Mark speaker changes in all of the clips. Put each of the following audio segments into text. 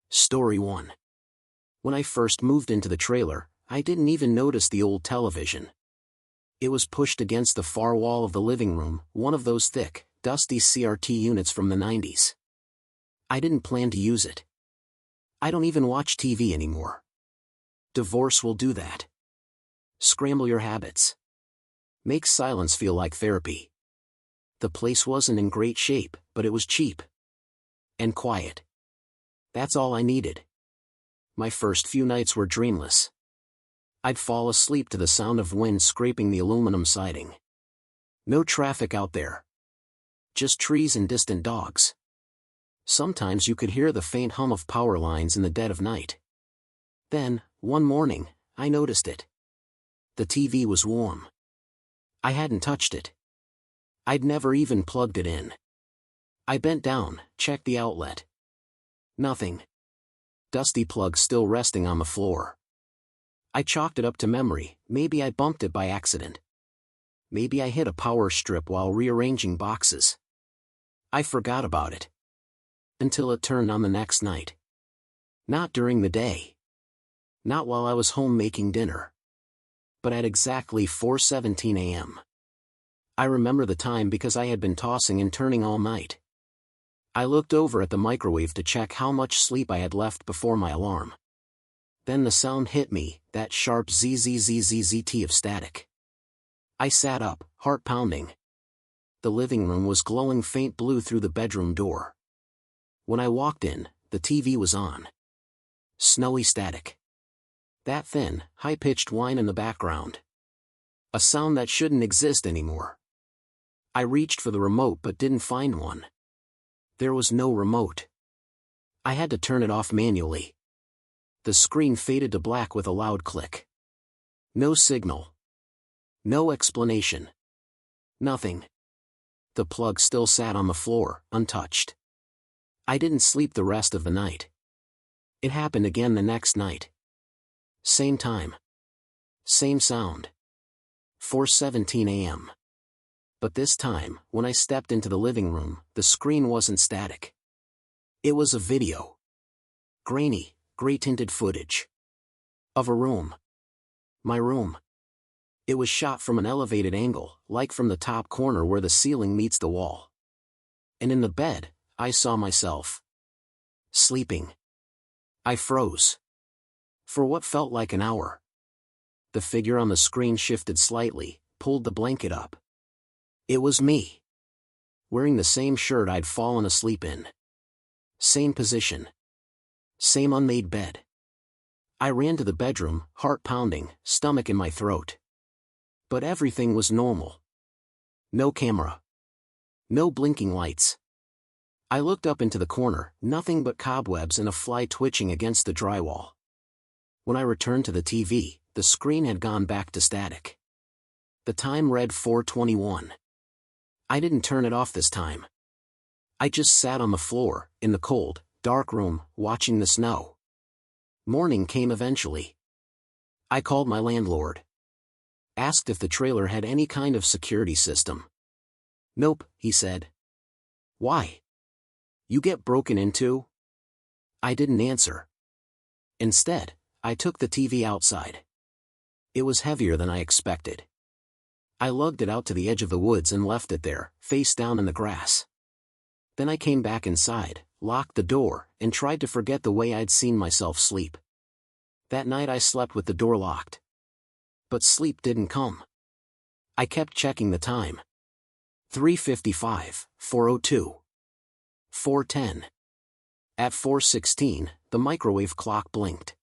Speaker 1: Story 1. When I first moved into the trailer, I didn't even notice the old television. It was pushed against the far wall of the living room, one of those thick, dusty CRT units from the 90s. I didn't plan to use it. I don't even watch TV anymore. Divorce will do that. Scramble your habits. Makes silence feel like therapy. The place wasn't in great shape, but it was cheap. And quiet. That's all I needed. My first few nights were dreamless. I'd fall asleep to the sound of wind scraping the aluminum siding. No traffic out there. Just trees and distant dogs. Sometimes you could hear the faint hum of power lines in the dead of night. Then, one morning, I noticed it. The TV was warm. I hadn't touched it. I'd never even plugged it in. I bent down, checked the outlet. Nothing. Dusty plug still resting on the floor. I chalked it up to memory. Maybe I bumped it by accident. Maybe I hit a power strip while rearranging boxes. I forgot about it. Until it turned on the next night. Not during the day. Not while I was home making dinner. But at exactly 4:17 a.m. I remember the time because I had been tossing and turning all night. I looked over at the microwave to check how much sleep I had left before my alarm. Then the sound hit me, that sharp zzzzzt of static. I sat up, heart pounding. The living room was glowing faint blue through the bedroom door. When I walked in, the TV was on. Snowy static. That thin, high-pitched whine in the background. A sound that shouldn't exist anymore. I reached for the remote but didn't find one. There was no remote. I had to turn it off manually. The screen faded to black with a loud click. No signal. No explanation. Nothing. The plug still sat on the floor, untouched. I didn't sleep the rest of the night. It happened again the next night. Same time. Same sound. 4:17 a.m. But this time, when I stepped into the living room, the screen wasn't static. It was a video. Grainy, gray-tinted footage. Of a room. My room. It was shot from an elevated angle, like from the top corner where the ceiling meets the wall. And in the bed, I saw myself. Sleeping. I froze. For what felt like an hour. The figure on the screen shifted slightly, pulled the blanket up. It was me. Wearing the same shirt I'd fallen asleep in. Same position. Same unmade bed. I ran to the bedroom, heart pounding, stomach in my throat. But everything was normal. No camera. No blinking lights. I looked up into the corner, nothing but cobwebs and a fly twitching against the drywall. When I returned to the TV, the screen had gone back to static. The time read 4:21. I didn't turn it off this time. I just sat on the floor, in the cold, dark room, watching the snow. Morning came eventually. I called my landlord. Asked if the trailer had any kind of security system. Nope, he said. Why? You get broken into? I didn't answer. Instead, I took the TV outside. It was heavier than I expected. I lugged it out to the edge of the woods and left it there, face down in the grass. Then I came back inside, locked the door, and tried to forget the way I'd seen myself sleep. That night I slept with the door locked. But sleep didn't come. I kept checking the time. 3:55, 4:02. 4:10. At 4:16, the microwave clock blinked.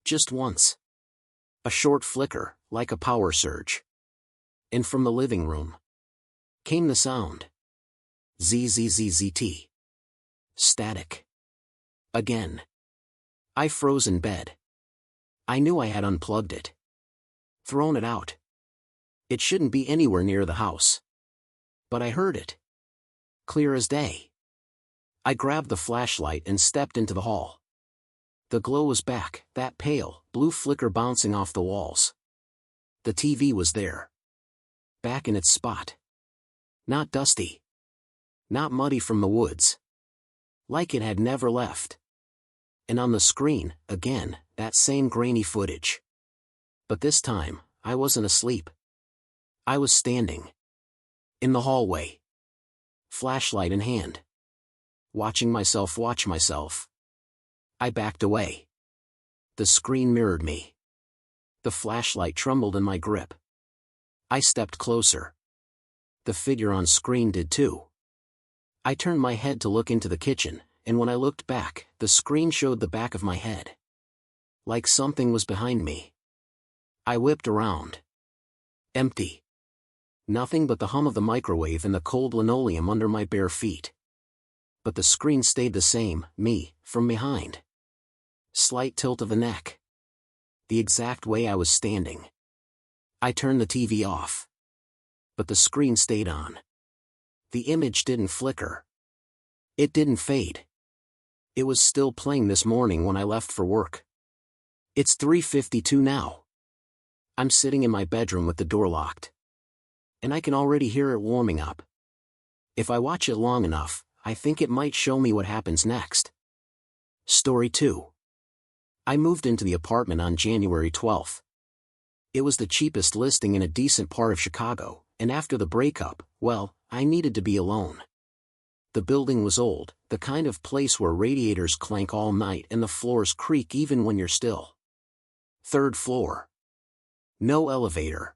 Speaker 1: Just once. A short flicker, like a power surge. And from the living room came the sound. Zzzzzt. Static. Again. I froze in bed. I knew I had unplugged it. Thrown it out. It shouldn't be anywhere near the house. But I heard it. Clear as day. I grabbed the flashlight and stepped into the hall. The glow was back, that pale, blue flicker bouncing off the walls. The TV was there. Back in its spot. Not dusty. Not muddy from the woods. Like it had never left. And on the screen, again, that same grainy footage. But this time, I wasn't asleep. I was standing. In the hallway. Flashlight in hand. Watching myself watch myself. I backed away. The screen mirrored me. The flashlight trembled in my grip. I stepped closer. The figure on screen did too. I turned my head to look into the kitchen, and when I looked back, the screen showed the back of my head. Like something was behind me. I whipped around. Empty. Nothing but the hum of the microwave and the cold linoleum under my bare feet. But the screen stayed the same, me, from behind. Slight tilt of the neck. The exact way I was standing. I turned the TV off. But the screen stayed on. The image didn't flicker. It didn't fade. It was still playing this morning when I left for work. It's 3:52 now. I'm sitting in my bedroom with the door locked. And I can already hear it warming up. If I watch it long enough, I think it might show me what happens next. Story 2. I moved into the apartment on January 12th. It was the cheapest listing in a decent part of Chicago, and after the breakup, well, I needed to be alone. The building was old, the kind of place where radiators clank all night and the floors creak even when you're still. 3rd floor. No elevator.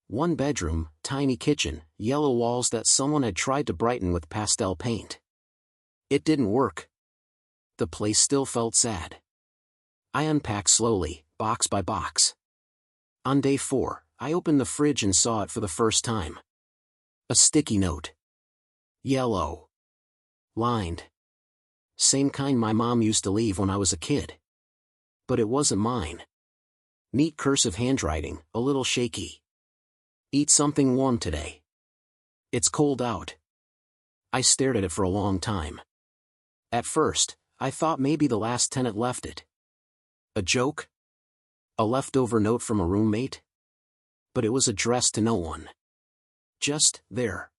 Speaker 1: 1 bedroom, tiny kitchen, yellow walls that someone had tried to brighten with pastel paint. It didn't work. The place still felt sad. I unpacked slowly, box by box. On day 4, I opened the fridge and saw it for the first time. A sticky note. Yellow. Lined. Same kind my mom used to leave when I was a kid. But it wasn't mine. Neat cursive handwriting, a little shaky. Eat something warm today. It's cold out. I stared at it for a long time. At first, I thought maybe the last tenant left it. A joke? A leftover note from a roommate? But it was addressed to no one. Just there.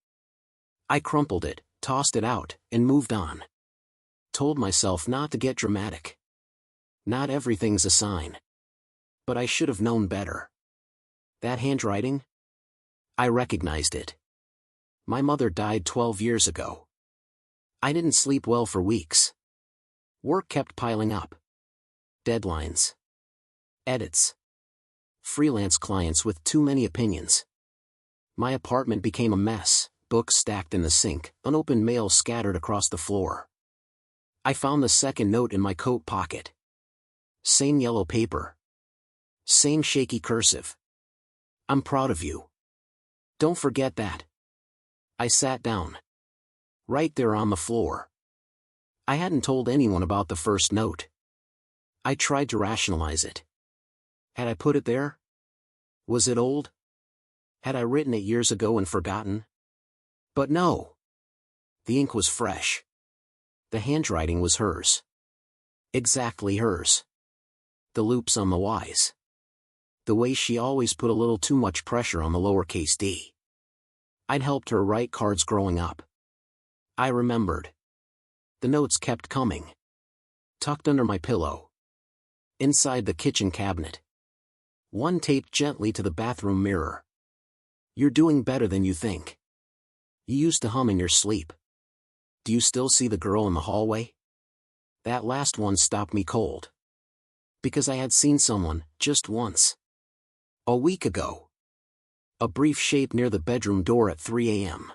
Speaker 1: I crumpled it, tossed it out, and moved on. Told myself not to get dramatic. Not everything's a sign. But I should have known better. That handwriting? I recognized it. My mother died 12 years ago. I didn't sleep well for weeks. Work kept piling up. Deadlines. Edits. Freelance clients with too many opinions. My apartment became a mess, books stacked in the sink, unopened mail scattered across the floor. I found the second note in my coat pocket. Same yellow paper. Same shaky cursive. I'm proud of you. Don't forget that. I sat down. Right there on the floor. I hadn't told anyone about the first note. I tried to rationalize it. Had I put it there? Was it old? Had I written it years ago and forgotten? But no. The ink was fresh. The handwriting was hers. Exactly hers. The loops on the Y's. The way she always put a little too much pressure on the lowercase d. I'd helped her write cards growing up. I remembered. The notes kept coming. Tucked under my pillow. Inside the kitchen cabinet. One taped gently to the bathroom mirror. You're doing better than you think. You used to hum in your sleep. Do you still see the girl in the hallway? That last one stopped me cold. Because I had seen someone, just once. A week ago. A brief shape near the bedroom door at 3 a.m.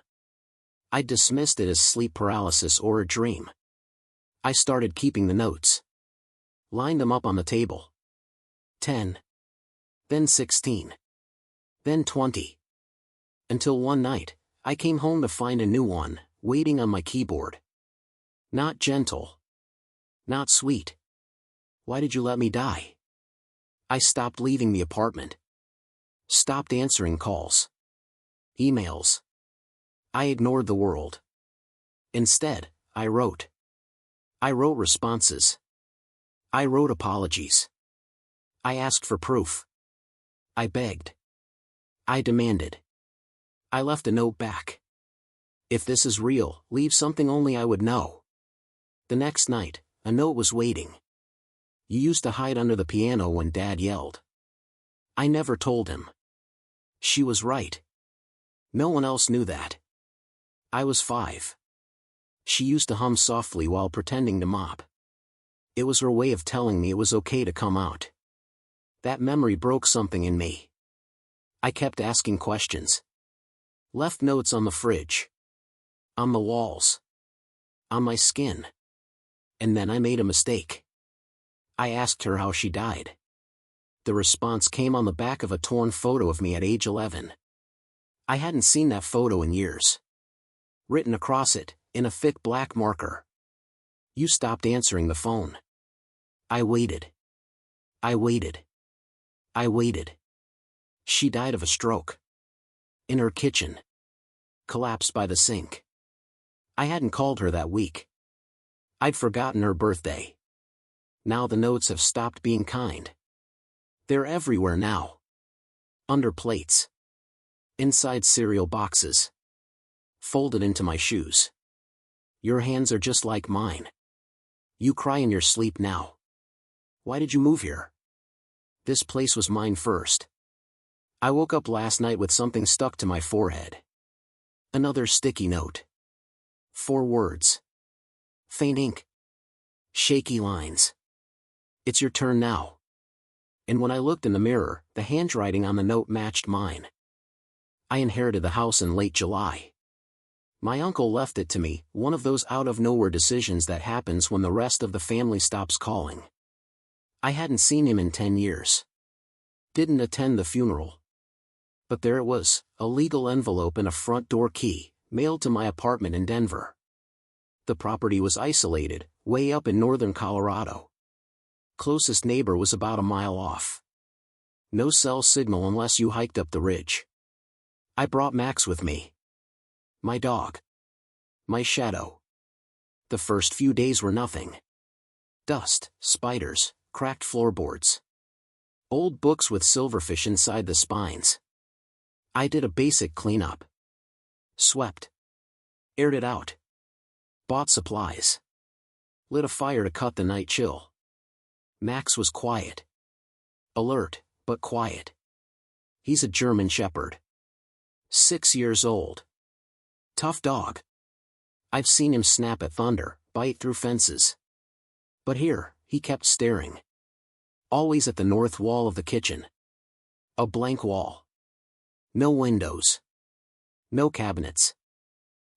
Speaker 1: I dismissed it as sleep paralysis or a dream. I started keeping the notes. Lined them up on the table. 10. Then 16. Then 20. Until one night, I came home to find a new one, waiting on my keyboard. Not gentle. Not sweet. Why did you let me die? I stopped leaving the apartment. Stopped answering calls. Emails. I ignored the world. Instead, I wrote. I wrote responses. I wrote apologies. I asked for proof. I begged. I demanded. I left a note back. If this is real, leave something only I would know. The next night, a note was waiting. You used to hide under the piano when Dad yelled. I never told him. She was right. No one else knew that. I was 5. She used to hum softly while pretending to mop. It was her way of telling me it was okay to come out. That memory broke something in me. I kept asking questions. Left notes on the fridge. On the walls. On my skin. And then I made a mistake. I asked her how she died. The response came on the back of a torn photo of me at age 11. I hadn't seen that photo in years. Written across it, in a thick black marker. You stopped answering the phone. I waited. I waited. I waited. She died of a stroke. In her kitchen. Collapsed by the sink. I hadn't called her that week. I'd forgotten her birthday. Now the notes have stopped being kind. They're everywhere now. Under plates. Inside cereal boxes. Folded into my shoes. Your hands are just like mine. You cry in your sleep now. Why did you move here? This place was mine first. I woke up last night with something stuck to my forehead. Another sticky note. 4 words. Faint ink. Shaky lines. It's your turn now. And when I looked in the mirror, the handwriting on the note matched mine. I inherited the house in late July. My uncle left it to me, one of those out-of-nowhere decisions that happens when the rest of the family stops calling. I hadn't seen him in 10 years. Didn't attend the funeral. But there it was, a legal envelope and a front door key, mailed to my apartment in Denver. The property was isolated, way up in northern Colorado. Closest neighbor was about a mile off. No cell signal unless you hiked up the ridge. I brought Max with me. My dog. My shadow. The first few days were nothing. Dust, spiders, cracked floorboards. Old books with silverfish inside the spines. I did a basic cleanup. Swept. Aired it out. Bought supplies. Lit a fire to cut the night chill. Max was quiet. Alert, but quiet. He's a German Shepherd. 6 years old. Tough dog. I've seen him snap at thunder, bite through fences. But here, he kept staring. Always at the north wall of the kitchen. A blank wall. No windows. No cabinets.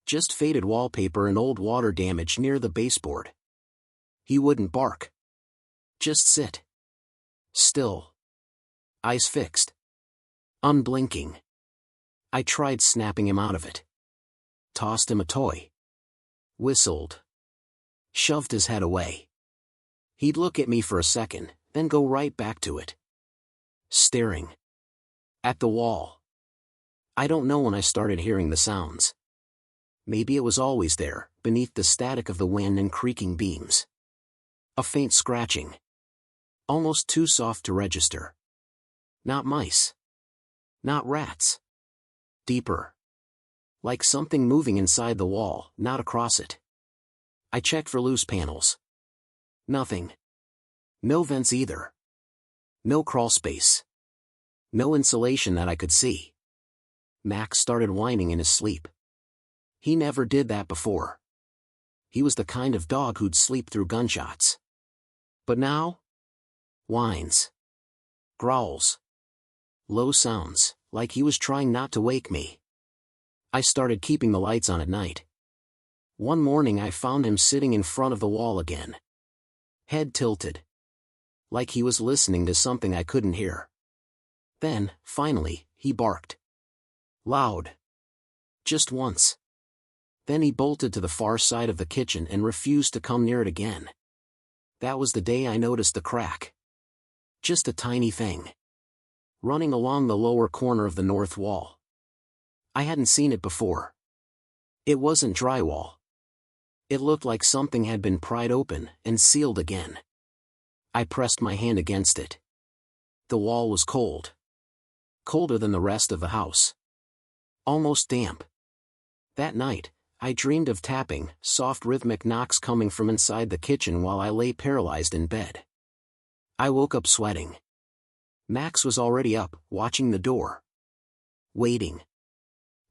Speaker 1: Just faded wallpaper and old water damage near the baseboard. He wouldn't bark. Just sit. Still. Eyes fixed. Unblinking. I tried snapping him out of it. Tossed him a toy. Whistled. Shoved his head away. He'd look at me for a second, then go right back to it. Staring. At the wall. I don't know when I started hearing the sounds. Maybe it was always there, beneath the static of the wind and creaking beams. A faint scratching. Almost too soft to register. Not mice. Not rats. Deeper. Like something moving inside the wall, not across it. I checked for loose panels. Nothing. No vents either. No crawl space. No insulation that I could see. Max started whining in his sleep. He never did that before. He was the kind of dog who'd sleep through gunshots. But now? Whines. Growls. Low sounds, like he was trying not to wake me. I started keeping the lights on at night. One morning I found him sitting in front of the wall again. Head tilted. Like he was listening to something I couldn't hear. Then, finally, he barked. Loud. Just once. Then he bolted to the far side of the kitchen and refused to come near it again. That was the day I noticed the crack. Just a tiny thing. Running along the lower corner of the north wall. I hadn't seen it before. It wasn't drywall. It looked like something had been pried open and sealed again. I pressed my hand against it. The wall was cold. Colder than the rest of the house. Almost damp. That night, I dreamed of tapping, soft rhythmic knocks coming from inside the kitchen while I lay paralyzed in bed. I woke up sweating. Max was already up, watching the door. Waiting.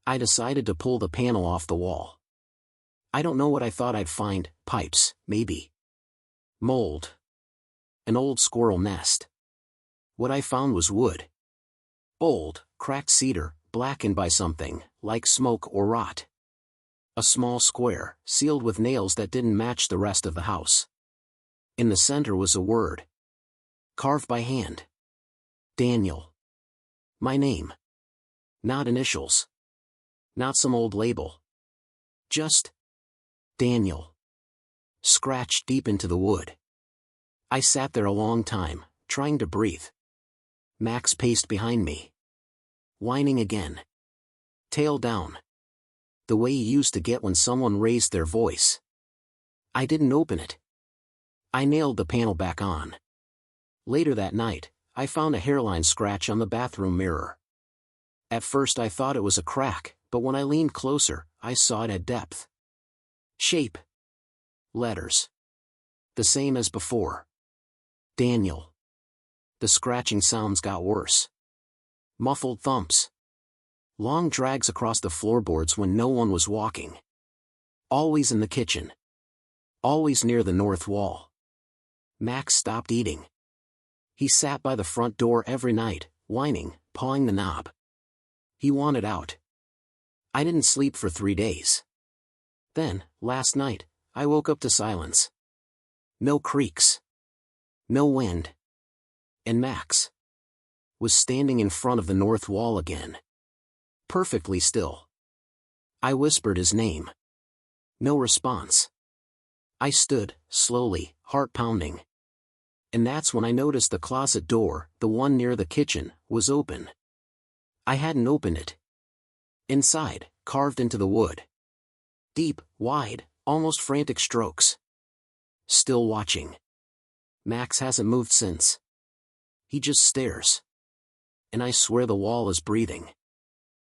Speaker 1: I decided to pull the panel off the wall. I don't know what I thought I'd find, pipes, maybe. Mold. An old squirrel nest. What I found was wood. Old, cracked cedar, blackened by something, like smoke or rot. A small square, sealed with nails that didn't match the rest of the house. In the center was a word. Carved by hand. Daniel. My name. Not initials. Not some old label. Just Daniel. Scratched deep into the wood. I sat there a long time, trying to breathe. Max paced behind me. Whining again. Tail down. The way he used to get when someone raised their voice. I didn't open it. I nailed the panel back on. Later that night, I found a hairline scratch on the bathroom mirror. At first I thought it was a crack, but when I leaned closer, I saw it at depth. Shape. Letters. The same as before. Daniel. The scratching sounds got worse. Muffled thumps. Long drags across the floorboards when no one was walking. Always in the kitchen. Always near the north wall. Max stopped eating. He sat by the front door every night, whining, pawing the knob. He wanted out. I didn't sleep for 3 days. Then, last night, I woke up to silence. No creaks. No wind. And Max was standing in front of the north wall again. Perfectly still. I whispered his name. No response. I stood, slowly, heart pounding. And that's when I noticed the closet door, the one near the kitchen, was open. I hadn't opened it. Inside, carved into the wood. Deep, wide, almost frantic strokes. Still watching. Max hasn't moved since. He just stares. And I swear the wall is breathing.